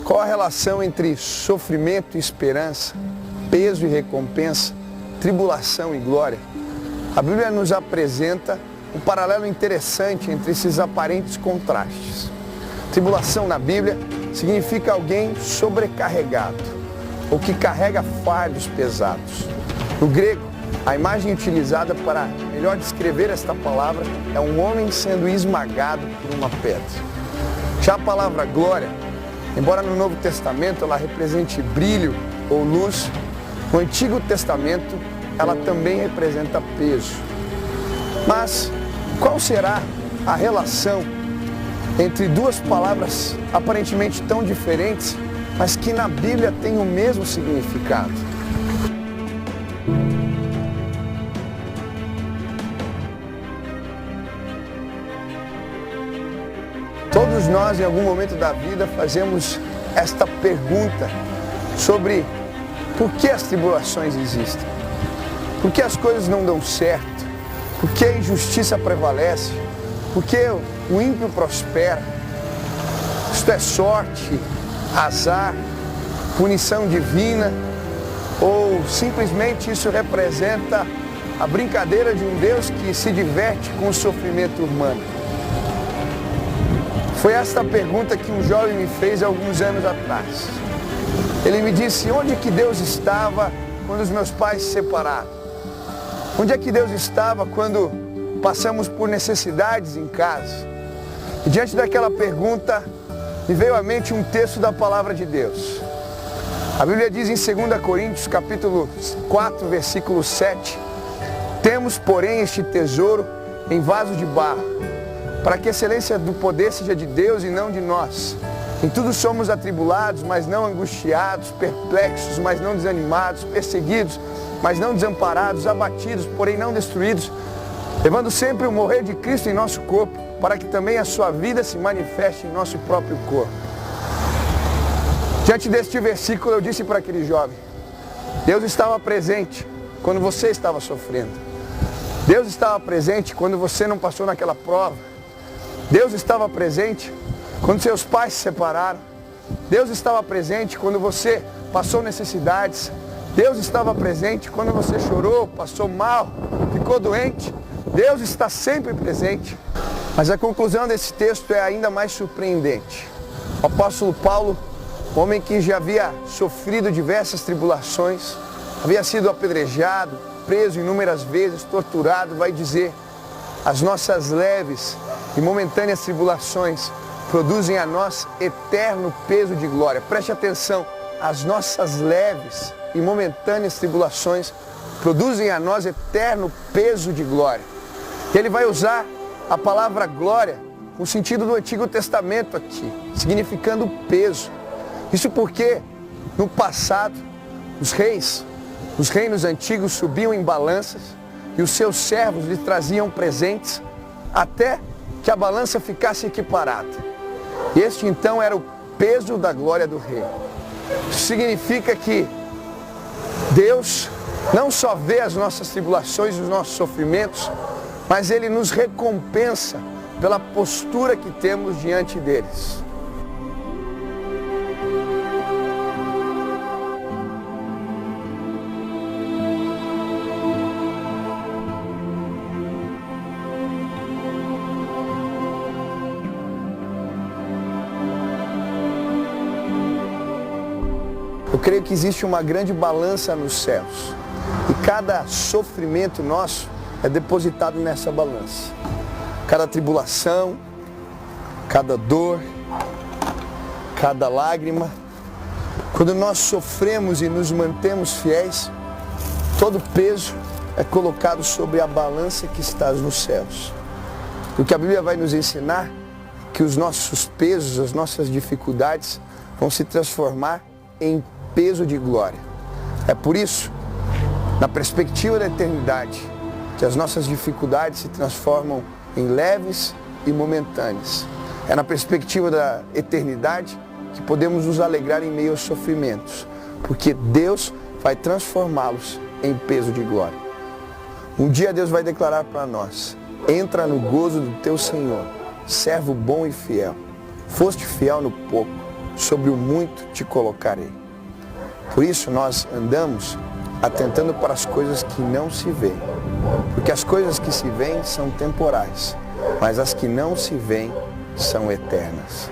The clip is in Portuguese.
Qual a relação entre sofrimento e esperança, peso e recompensa, tribulação e glória? A Bíblia nos apresenta um paralelo interessante entre esses aparentes contrastes. Tribulação na Bíblia significa alguém sobrecarregado, ou que carrega fardos pesados. No grego, a imagem utilizada para melhor descrever esta palavra é um homem sendo esmagado por uma pedra. Já a palavra glória, embora no Novo Testamento ela represente brilho ou luz, no Antigo Testamento ela também representa peso. Mas qual será a relação entre duas palavras aparentemente tão diferentes, mas que na Bíblia têm o mesmo significado? Todos nós, em algum momento da vida, fazemos esta pergunta sobre por que as tribulações existem, por que as coisas não dão certo, por que a injustiça prevalece, por que o ímpio prospera. Isto é sorte, azar, punição divina, ou simplesmente isso representa a brincadeira de um Deus que se diverte com o sofrimento humano? Foi esta pergunta que um jovem me fez alguns anos atrás. Ele me disse: onde é que Deus estava quando os meus pais se separaram? Onde é que Deus estava quando passamos por necessidades em casa? E diante daquela pergunta, me veio à mente um texto da palavra de Deus. A Bíblia diz em 2 Coríntios, capítulo 4, versículo 7, temos, porém, este tesouro em vaso de barro, para que a excelência do poder seja de Deus e não de nós. Em tudo somos atribulados, mas não angustiados, perplexos, mas não desanimados, perseguidos, mas não desamparados, abatidos, porém não destruídos, levando sempre o morrer de Cristo em nosso corpo, para que também a sua vida se manifeste em nosso próprio corpo. Diante deste versículo eu disse para aquele jovem: Deus estava presente quando você estava sofrendo. Deus estava presente quando você não passou naquela prova. Deus estava presente quando seus pais se separaram. Deus estava presente quando você passou necessidades. Deus estava presente quando você chorou, passou mal, ficou doente. Deus está sempre presente. Mas a conclusão desse texto é ainda mais surpreendente. O apóstolo Paulo, homem que já havia sofrido diversas tribulações, havia sido apedrejado, preso inúmeras vezes, torturado, vai dizer: as nossas leves e momentâneas tribulações produzem a nós eterno peso de glória. Preste atenção, as nossas leves e momentâneas tribulações produzem a nós eterno peso de glória. Ele vai usar a palavra glória no sentido do Antigo Testamento aqui, significando peso. Isso porque no passado os reis, os reinos antigos subiam em balanças e os seus servos lhes traziam presentes até que a balança ficasse equiparada. Este então era o peso da glória do rei. Isso significa que Deus não só vê as nossas tribulações e os nossos sofrimentos, mas Ele nos recompensa pela postura que temos diante deles. Eu creio que existe uma grande balança nos céus e cada sofrimento nosso é depositado nessa balança. Cada tribulação, cada dor, cada lágrima, quando nós sofremos e nos mantemos fiéis, todo peso é colocado sobre a balança que está nos céus. O que a Bíblia vai nos ensinar é que os nossos pesos, as nossas dificuldades vão se transformar em peso de glória. É por isso, na perspectiva da eternidade, que as nossas dificuldades se transformam em leves e momentâneas. É na perspectiva da eternidade que podemos nos alegrar em meio aos sofrimentos, porque Deus vai transformá-los em peso de glória. Um dia Deus vai declarar para nós: entra no gozo do teu Senhor, servo bom e fiel. Foste fiel no pouco, sobre o muito te colocarei. Por isso nós andamos atentando para as coisas que não se veem. Porque as coisas que se veem são temporais, mas as que não se veem são eternas.